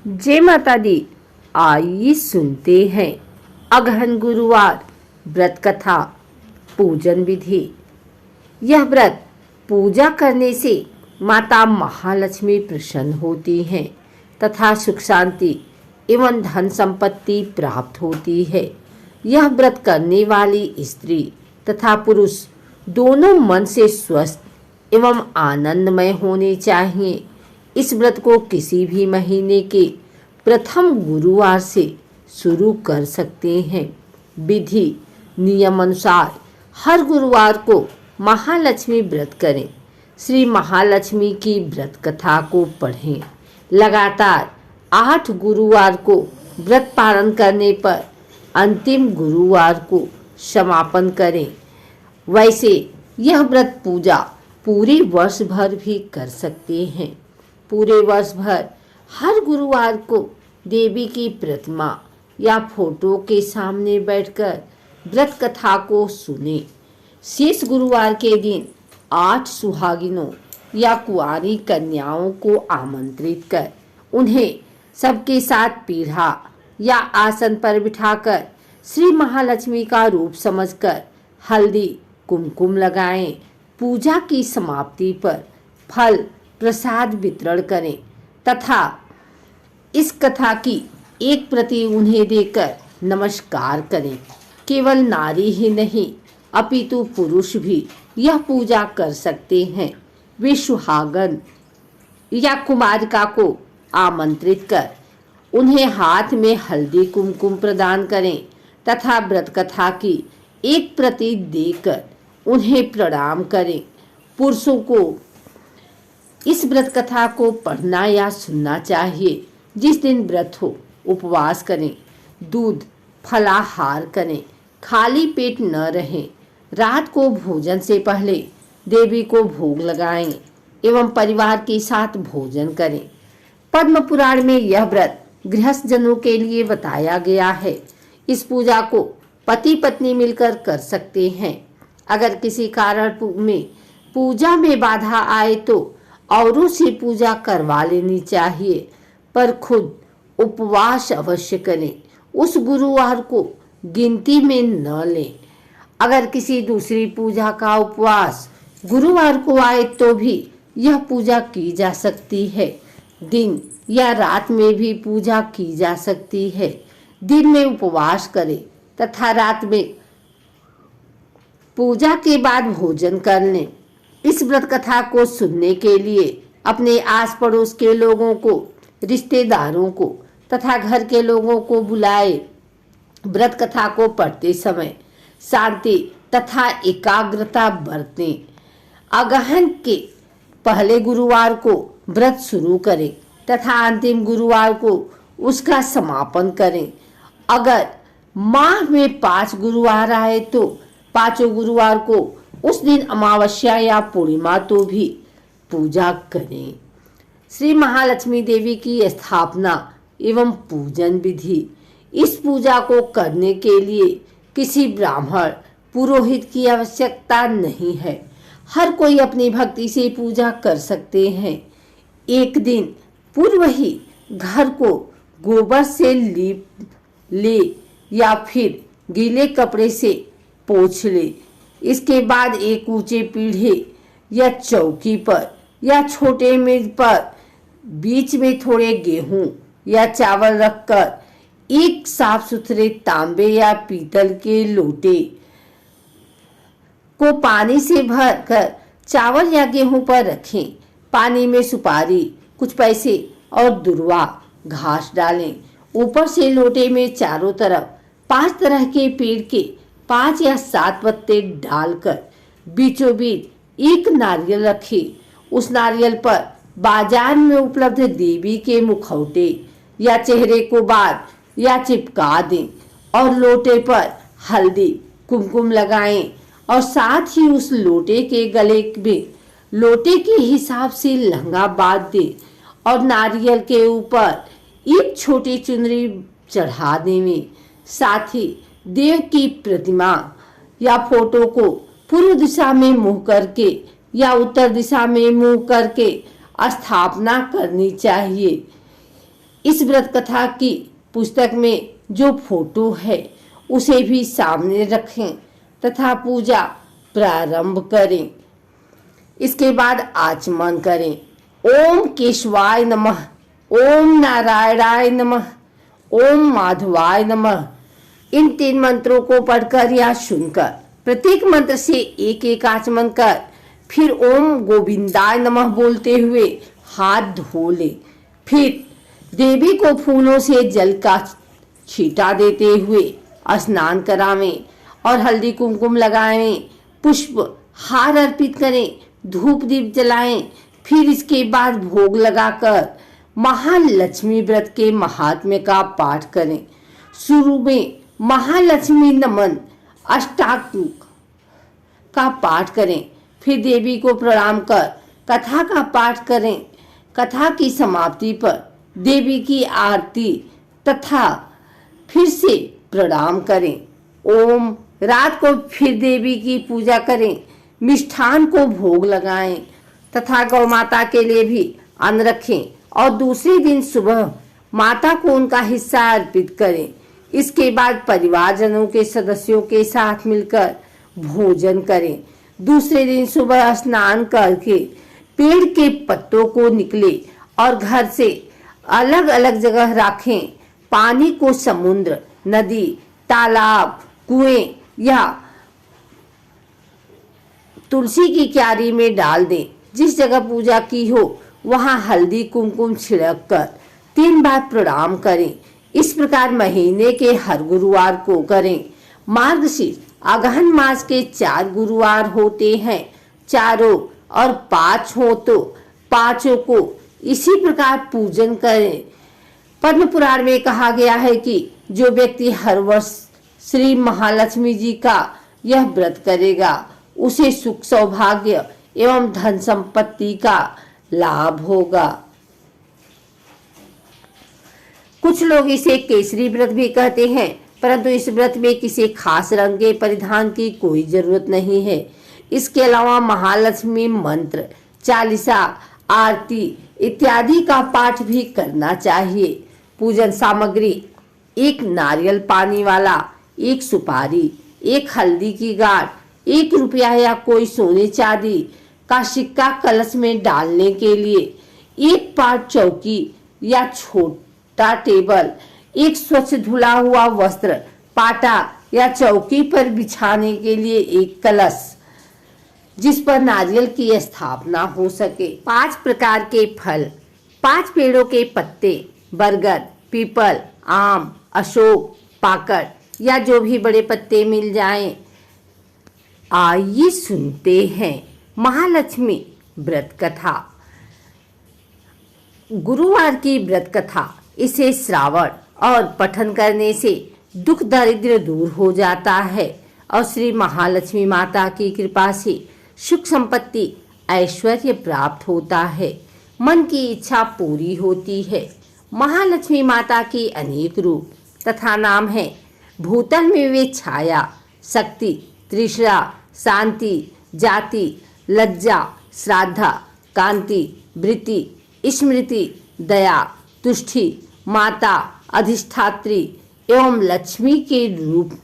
जय माता दी। आइए सुनते हैं अगहन गुरुवार व्रत कथा पूजन विधि। यह व्रत पूजा करने से माता महालक्ष्मी प्रसन्न होती हैं तथा सुख शांति एवं धन संपत्ति प्राप्त होती है। यह व्रत करने वाली स्त्री तथा पुरुष दोनों मन से स्वस्थ एवं आनंदमय होने चाहिए। इस व्रत को किसी भी महीने के प्रथम गुरुवार से शुरू कर सकते हैं। विधि नियम अनुसार हर गुरुवार को महालक्ष्मी व्रत करें। श्री महालक्ष्मी की व्रत कथा को पढ़ें। लगातार 8 गुरुवार को व्रत पालन करने पर अंतिम गुरुवार को समापन करें। वैसे यह व्रत पूजा पूरे वर्ष भर भी कर सकते हैं। पूरे वर्ष भर हर गुरुवार को देवी की प्रतिमा या फोटो के सामने बैठकर व्रत कथा को सुने। शेष गुरुवार के दिन 8 सुहागिनों या कुंवारी कन्याओं को आमंत्रित कर उन्हें सबके साथ पीढ़ा या आसन पर बिठाकर श्री महालक्ष्मी का रूप समझकर हल्दी कुमकुम लगाएं। पूजा की समाप्ति पर फल प्रसाद वितरण करें तथा इस कथा की एक प्रति उन्हें देकर नमस्कार करें। केवल नारी ही नहीं अपितु पुरुष भी यह पूजा कर सकते हैं। वे सुहागन या कुमारिका को आमंत्रित कर उन्हें हाथ में हल्दी कुमकुम प्रदान करें तथा व्रत कथा की एक प्रति देकर उन्हें प्रणाम करें। पुरुषों को इस व्रत कथा को पढ़ना या सुनना चाहिए। जिस दिन व्रत हो उपवास करें, दूध फलाहार करें, खाली पेट न रहें। रात को भोजन से पहले देवी को भोग लगाएं एवं परिवार के साथ भोजन करें। पद्म पुराण में यह व्रत गृहस्थ जनों के लिए बताया गया है। इस पूजा को पति पत्नी मिलकर कर सकते हैं। अगर किसी कारण में पूजा में बाधा आए तो औरों से पूजा करवा लेनी चाहिए, पर खुद उपवास अवश्य करें। उस गुरुवार को गिनती में न लें। अगर किसी दूसरी पूजा का उपवास गुरुवार को आए तो भी यह पूजा की जा सकती है। दिन या रात में भी पूजा की जा सकती है। दिन में उपवास करें तथा रात में पूजा के बाद भोजन कर लें। इस व्रत कथा को सुनने के लिए अपने आस पड़ोस के लोगों को, रिश्तेदारों को तथा घर के लोगों को बुलाए। व्रत कथा को पढ़ते समय शांति तथा एकाग्रता बरतें। अगहन के पहले गुरुवार को व्रत शुरू करें तथा अंतिम गुरुवार को उसका समापन करें। अगर माह में 5 गुरुवार आए तो 5 गुरुवार को उस दिन अमावस्या या पूर्णिमा तो भी पूजा करें। श्री महालक्ष्मी देवी की स्थापना एवं पूजन विधि। इस पूजा को करने के लिए किसी ब्राह्मण पुरोहित की आवश्यकता नहीं है। हर कोई अपनी भक्ति से पूजा कर सकते हैं। एक दिन पूर्व ही घर को गोबर से लीप ले या फिर गीले कपड़े से पोंछ ले। इसके बाद एक ऊंचे पीढ़े या चौकी पर या छोटे मेज पर बीच में थोड़े गेहूं या चावल रखकर एक साफ सुथरे तांबे या पीतल के लोटे को पानी से भरकर चावल या गेहूं पर रखें। पानी में सुपारी, कुछ पैसे और दुर्वा घास डालें। ऊपर से लोटे में चारों तरफ 5 तरह के पेड़ के 5 या 7 पत्ते डालकर बीचों बीच एक नारियल रखें। उस नारियल पर बाजार में उपलब्ध देवी के मुखौटे या चेहरे को बांध या चिपका दें और लोटे पर हल्दी कुमकुम लगाएं और साथ ही उस लोटे के गले में लोटे के हिसाब से लहंगा बांध दें और नारियल के ऊपर एक छोटी चुनरी चढ़ा दें। साथ ही देव की प्रतिमा या फोटो को पूर्व दिशा में मुंह करके या उत्तर दिशा में मुंह करके स्थापना करनी चाहिए। इस व्रत कथा की पुस्तक में जो फोटो है उसे भी सामने रखें तथा पूजा प्रारंभ करें। इसके बाद आचमन करें। ओम केशवाय नमः, ओम नारायणाय नमः, ओम माधवाय नमः। इन 3 मंत्रों को पढ़कर या सुनकर प्रत्येक मंत्र से एक एक आचमन कर फिर ओम गोविंदाय नमः बोलते हुए हाथ धो ले। फिर देवी को फूलों से जल का छींटा देते हुए स्नान करावें और हल्दी कुमकुम लगाएं, पुष्प हार अर्पित करें, धूप दीप जलाएं। फिर इसके बाद भोग लगाकर महालक्ष्मी व्रत के महात्म्य का पाठ करें। शुरू में महालक्ष्मी नमन अष्टांग का पाठ करें। फिर देवी को प्रणाम कर कथा का पाठ करें। कथा की समाप्ति पर देवी की आरती तथा फिर से प्रणाम करें। ओम रात को फिर देवी की पूजा करें, मिष्ठान को भोग लगाएं तथा गौ माता के लिए भी अन्न रखें और दूसरे दिन सुबह माता को उनका हिस्सा अर्पित करें। इसके बाद परिवारजनों के सदस्यों के साथ मिलकर भोजन करें। दूसरे दिन सुबह स्नान करके पेड़ के पत्तों को निकले और घर से अलग अलग जगह रखें। पानी को समुद्र, नदी, तालाब, कुएं या तुलसी की क्यारी में डाल दें। जिस जगह पूजा की हो वहां हल्दी कुमकुम छिड़क कर 3 बार प्रणाम करें। इस प्रकार महीने के हर गुरुवार को करें। मार्गशीर्ष अगहन मास के 4 गुरुवार होते हैं, चारों और 5 हो तो 5 को इसी प्रकार पूजन करें। पद्म पुराण में कहा गया है कि जो व्यक्ति हर वर्ष श्री महालक्ष्मी जी का यह व्रत करेगा उसे सुख सौभाग्य एवं धन संपत्ति का लाभ होगा। कुछ लोग इसे केसरी व्रत भी कहते हैं, परंतु इस व्रत में किसी खास रंग के परिधान की कोई जरूरत नहीं है। इसके अलावा महालक्ष्मी मंत्र, चालीसा, आरती इत्यादि का पाठ भी करना चाहिए। पूजन सामग्री 1 नारियल पानी वाला, 1 सुपारी, 1 हल्दी की गांठ, 1 रुपया या कोई सोने चांदी का सिक्का कलश में डालने के लिए, 1 पाट चौकी या छोटा टेबल, 1 स्वच्छ धुला हुआ वस्त्र पाटा या चौकी पर बिछाने के लिए 1 कलश जिस पर नारियल की स्थापना हो सके, 5 प्रकार के फल, 5 पेड़ों के पत्ते, बरगद, पीपल, आम, अशोक, पाकड़ या जो भी बड़े पत्ते मिल जाएं। आइए सुनते हैं महालक्ष्मी व्रत कथा। गुरुवार की व्रत कथा, इसे श्रावण और पठन करने से दुख दरिद्र दूर हो जाता है और श्री महालक्ष्मी माता की कृपा से सुख संपत्ति ऐश्वर्य प्राप्त होता है। मन की इच्छा पूरी होती है। महालक्ष्मी माता की अनेक रूप तथा नाम है। भूतल में वे छाया, शक्ति, त्रिशा, शांति, जाति, लज्जा, श्राद्धा, कांति, वृत्ति, स्मृति, दया, तुष्टि, माता, अधिष्ठात्री एवं लक्ष्मी के रूप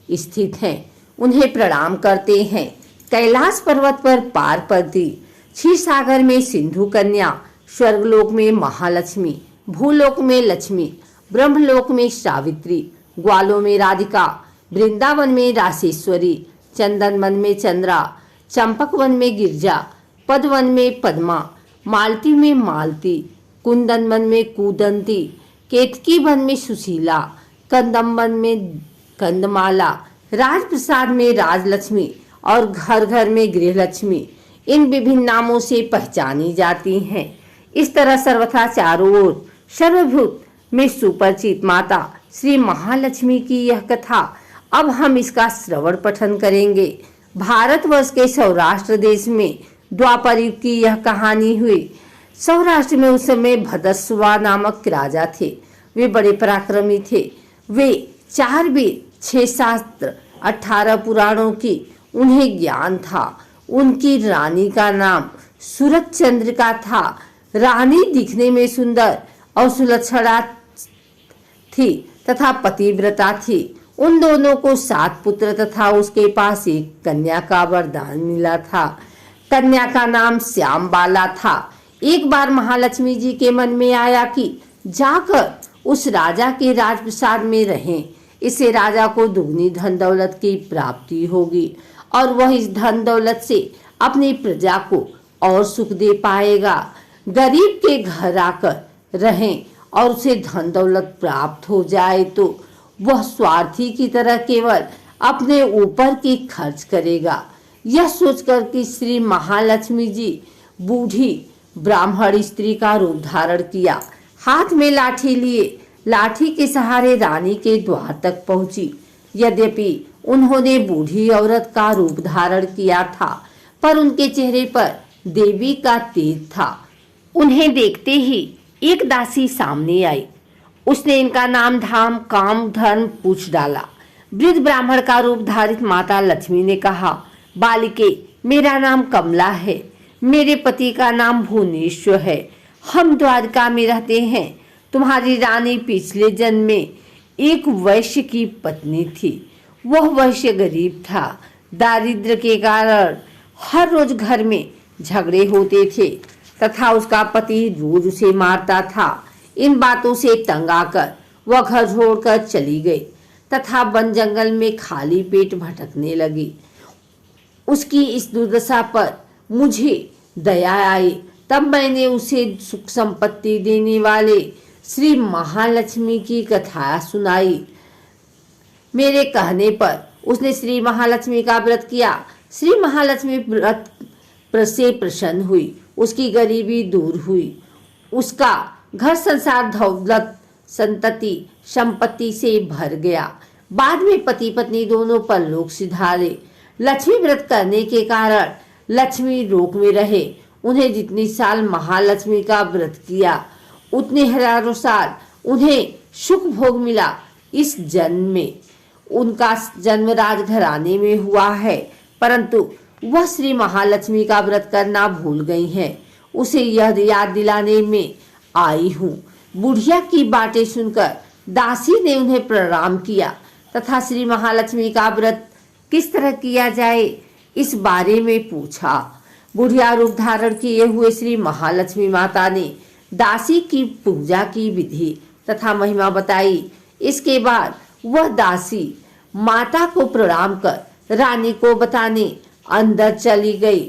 स्थित हैं। उन्हें प्रणाम करते हैं। कैलाश पर्वत पर पार्वती, क्षीर सागर में सिंधु कन्या, स्वर्गलोक में महालक्ष्मी, भूलोक में लक्ष्मी, ब्रह्मलोक में सावित्री, ग्वालों में राधिका, वृंदावन में रासेश्वरी, चंदन वन में चंद्रा, चंपक वन में गिरजा, पदवन में पद्मा, मालती में मालती, कुंदन वन में कूदंती, केतकी वन में सुशीला, कंदम वन में कंदमाला, राजप्रसाद में राजलक्ष्मी और घर घर में गृहलक्ष्मी इन विभिन्न नामों से पहचानी जाती हैं। इस तरह सर्वथा चारों ओर सर्वभूत में सुपरिचित माता श्री महालक्ष्मी की यह कथा अब हम इसका श्रवण पठन करेंगे। भारतवर्ष के सौराष्ट्र देश में द्वापर युग की यह कहानी हुई। सौराष्ट्र में उस समय भदस्वा नामक राजा थे। वे बड़े पराक्रमी थे। वे 4 वेद, 6 शास्त्र, 18 पुराणों की उन्हें ज्ञान था। उनकी रानी का नाम सूरत चंद्रिका था। रानी दिखने में सुंदर और सुलक्षणा थी तथा पतिव्रता थी। उन दोनों को 7 पुत्र तथा उसके पास एक कन्या का वरदान मिला था। कन्या का नाम श्यामबाला था। एक बार महालक्ष्मी जी के मन में आया कि जाकर उस राजा के राजप्रसाद में रहें, इससे राजा को दुगनी धन दौलत की प्राप्ति होगी और वह इस धन दौलत से अपनी प्रजा को और सुख दे पाएगा। गरीब के घर आकर रहें और उसे धन दौलत प्राप्त हो जाए तो वह स्वार्थी की तरह केवल अपने ऊपर की खर्च करेगा। यह सोचकर कि श्री महालक्ष्मी जी बूढ़ी ब्राह्मण स्त्री का रूप धारण किया, हाथ में लाठी लिए लाठी के सहारे रानी के द्वार तक पहुंची। यद्यपि उन्होंने बूढ़ी औरत का रूप धारण किया था, पर उनके चेहरे पर देवी का तेज था। उन्हें देखते ही एक दासी सामने आई। उसने इनका नाम धाम काम धर्म पूछ डाला। वृद्ध ब्राह्मण का रूप धारित माता लक्ष्मी ने कहा, बालिके, मेरा नाम कमला है, मेरे पति का नाम भुवनेश्वर है, हम द्वारका में रहते हैं। तुम्हारी रानी पिछले जन्म में एक वैश्य की पत्नी थी। वह वैश्य गरीब था। दारिद्र्य के कारण हर रोज घर में झगड़े होते थे तथा उसका पति रोज उसे मारता था। इन बातों से तंग आकर वह घर छोड़कर चली गई तथा वन जंगल में खाली पेट भटकने लगी। उसकी इस दुर्दशा पर मुझे दया आई, तब मैंने उसे सुख संपत्ति देने वाले श्री महालक्ष्मी की कथा सुनाई। मेरे कहने पर उसने श्री महालक्ष्मी का व्रत किया। श्री महालक्ष्मी व्रत से प्रसन्न हुई, उसकी गरीबी दूर हुई, उसका घर संसार दौलत संतति संपत्ति से भर गया। बाद में पति पत्नी दोनों पर लोक सिधारे। लक्ष्मी व्रत करने के कारण लक्ष्मी लोक में रहे। उन्हें जितनी साल महालक्ष्मी का व्रत किया उतने हजारों साल उन्हें सुख भोग मिला। इस जन्म में उनका जन्म राजघराने में हुआ है, परंतु वह श्री महालक्ष्मी का व्रत करना भूल गई हैं। उसे यह याद दिलाने में आई हूँ। बुढ़िया की बातें सुनकर दासी ने उन्हें प्रणाम किया तथा श्री महालक्ष्मी का व्रत किस तरह किया जाए इस बारे में पूछा। बुढ़िया रूप धारण किए हुए श्री महालक्ष्मी माता ने दासी की पूजा की विधि तथा महिमा बताई। इसके बाद वह दासी माता को प्रणाम कर रानी को बताने अंदर चली गई।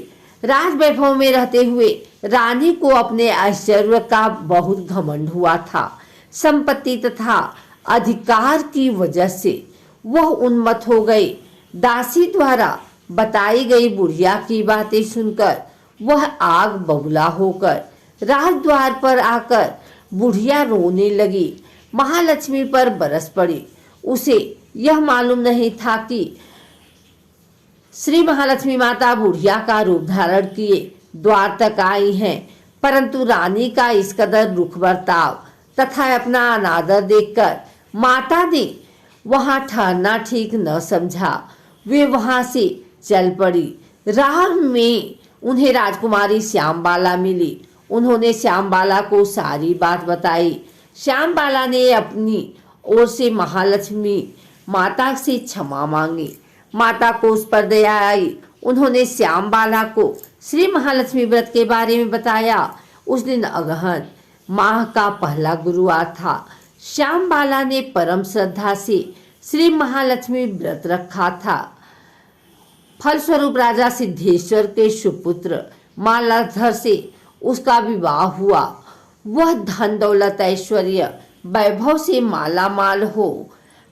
राज वैभव में रहते हुए रानी को अपने ऐश्वर्य का बहुत घमंड हुआ था। संपत्ति तथा अधिकार की वजह से वह उन्मत्त हो गई। दासी द्वारा बताई गई बुढ़िया की बातें सुनकर वह आग बबूला होकर राजद्वार पर आकर बुढ़िया रोने लगी। महालक्ष्मी पर बरस पड़ी। उसे यह मालूम नहीं था कि श्री महालक्ष्मी माता बुढ़िया का रूप धारण किए द्वार तक आई हैं, परंतु रानी का इस कदर रुख बर्ताव तथा अपना अनादर देखकर माता ने वहां ठहरना ठीक न समझा। वे वहां से चल पड़ी। राह में उन्हें राजकुमारी श्यामबाला मिली। उन्होंने श्यामबाला को सारी बात बताई। श्यामबाला ने अपनी ओर से महालक्ष्मी माता से क्षमा मांगी। माता को उस पर दया आई। उन्होंने श्यामबाला को श्री महालक्ष्मी व्रत के बारे में बताया। उस दिन अगहन माह का पहला गुरुवार था। श्यामबाला ने परम श्रद्धा से श्री महालक्ष्मी व्रत रखा था। फलस्वरूप राजा सिद्धेश्वर के सुपुत्र मालाधर से उसका विवाह हुआ। वह धन दौलत ऐश्वर्य वैभव से माला माल हो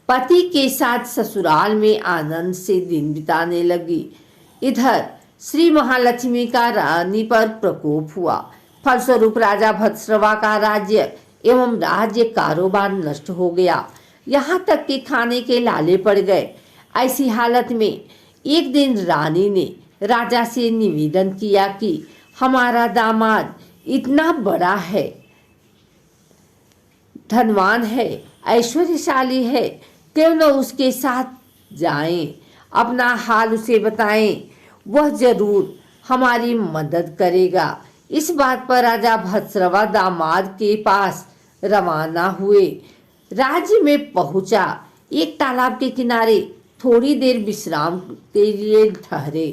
पति के साथ ससुराल में आनंद से दिन बिताने लगी। इधर श्री महालक्ष्मी का रानी पर प्रकोप हुआ। फलस्वरूप राजा भद्रश्रवा का राज्य एवं राज्य कारोबार नष्ट हो गया। यहाँ तक कि खाने के लाले पड़ गए। ऐसी हालत में एक दिन रानी ने राजा से निवेदन किया कि हमारा दामाद इतना बड़ा है, धनवान है, ऐश्वर्यशाली है, क्यों न उसके साथ जाएं, अपना हाल उसे बताएं, वह जरूर हमारी मदद करेगा। इस बात पर राजा भद्रश्रवा दामाद के पास रवाना हुए। राज्य में पहुंचा, एक तालाब के किनारे थोड़ी देर विश्राम के लिए ठहरे।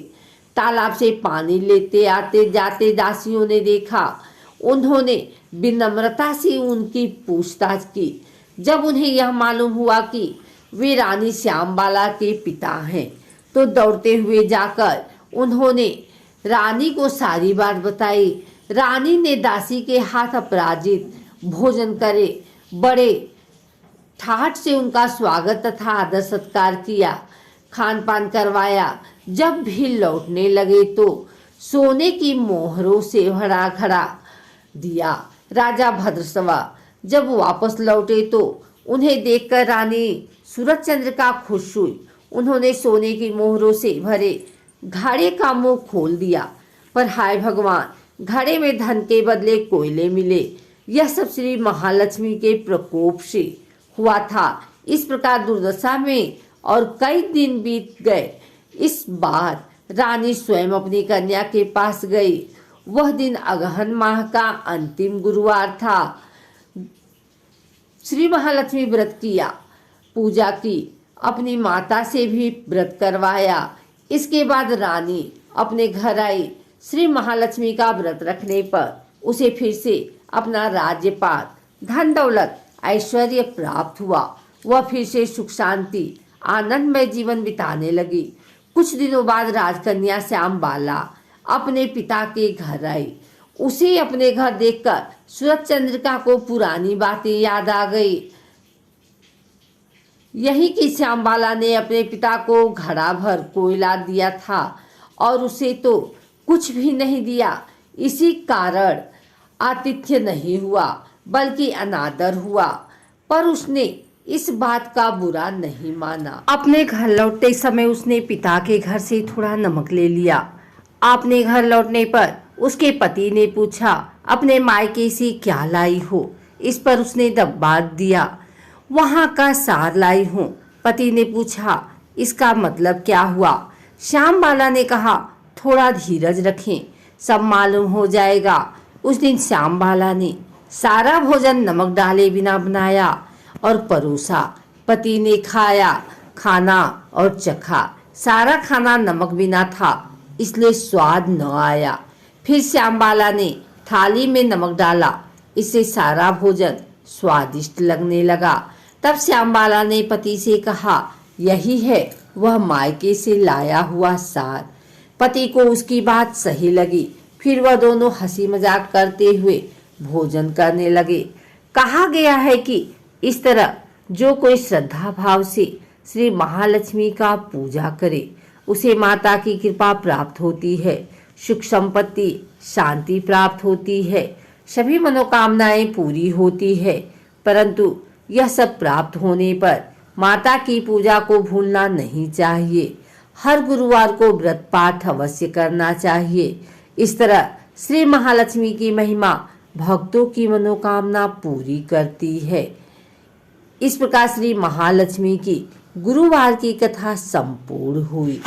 तालाब से पानी लेते आते जाते दासियों ने देखा। उन्होंने विनम्रता से उनकी पूछताछ की। जब उन्हें यह मालूम हुआ कि वे रानी श्यामबाला के पिता हैं, तो दौड़ते हुए जाकर उन्होंने रानी को सारी बात बताई। रानी ने दासी के हाथ अपराजित भोजन करे बड़े ठाठ से उनका स्वागत तथा आदर सत्कार किया, खान पान करवाया। जब भी लौटने लगे तो सोने की मोहरों से भरा घड़ा दिया। राजा भद्रसवा जब वापस लौटे तो उन्हें देखकर रानी सूरजचंद्र का खुश हुई। उन्होंने सोने की मोहरों से भरे घड़े का मुंह खोल दिया, पर हाय भगवान, घड़े में धन के बदले कोयले मिले। यह सब श्री महालक्ष्मी के प्रकोप से हुआ था। इस प्रकार दुर्दशा में और कई दिन बीत गए। इस बार रानी स्वयं अपनी कन्या के पास गई। वह दिन अगहन माह का अंतिम गुरुवार था। श्री महालक्ष्मी व्रत किया, पूजा की, अपनी माता से भी व्रत करवाया। इसके बाद रानी अपने घर आई। श्री महालक्ष्मी का व्रत रखने पर उसे फिर से अपना राज्यपाल, धन दौलत, ऐश्वर्य प्राप्त हुआ। वह फिर से सुख शांति आनंदमय जीवन बिताने लगी। कुछ दिनों बाद राजकन्या श्यामबाला अपने पिता के घर आई। उसे अपने घर देखकर सूरजचंद्रिका को पुरानी बातें याद आ गई। यही कि श्यामबाला ने अपने पिता को घड़ा भर कोयला दिया था और उसे तो कुछ भी नहीं दिया। इसी कारण आतिथ्य नहीं हुआ, बल्कि अनादर हुआ। पर उसने इस बात का बुरा नहीं माना। अपने घर लौटते समय उसने पिता के घर से थोड़ा नमक ले लिया। अपने घर लौटने पर उसके पति ने पूछा, अपने मायके से क्या लाई हो? इस पर उसने दब्बा दिया, वहां का सार लाई हूँ। पति ने पूछा, इसका मतलब क्या हुआ? श्यामबाला ने कहा, थोड़ा धीरज रखें, सब मालूम हो जाएगा। उस दिन श्यामबाला ने सारा भोजन नमक डाले बिना बनाया और परोसा। पति ने खाया, खाना और चखा। सारा खाना नमक बिना था, इसलिए स्वाद न आया। फिर श्यामबाला ने थाली में नमक डाला, इससे सारा भोजन स्वादिष्ट लगने लगा। तब श्यामबाला ने पति से कहा, यही है वह मायके से लाया हुआ सार। पति को उसकी बात सही लगी। फिर वह दोनों हंसी मजाक करते हुए भोजन करने लगे। कहा गया है कि इस तरह जो कोई श्रद्धा भाव से श्री महालक्ष्मी का पूजा करे, उसे माता की कृपा प्राप्त होती है, सुख संपत्ति शांति प्राप्त होती है, सभी मनोकामनाएं पूरी होती है। परंतु यह सब प्राप्त होने पर माता की पूजा को भूलना नहीं चाहिए। हर गुरुवार को व्रत पाठ अवश्य करना चाहिए। इस तरह श्री महालक्ष्मी की महिमा भक्तों की मनोकामना पूरी करती है। इस प्रकार श्री महालक्ष्मी की गुरुवार की कथा संपूर्ण हुई।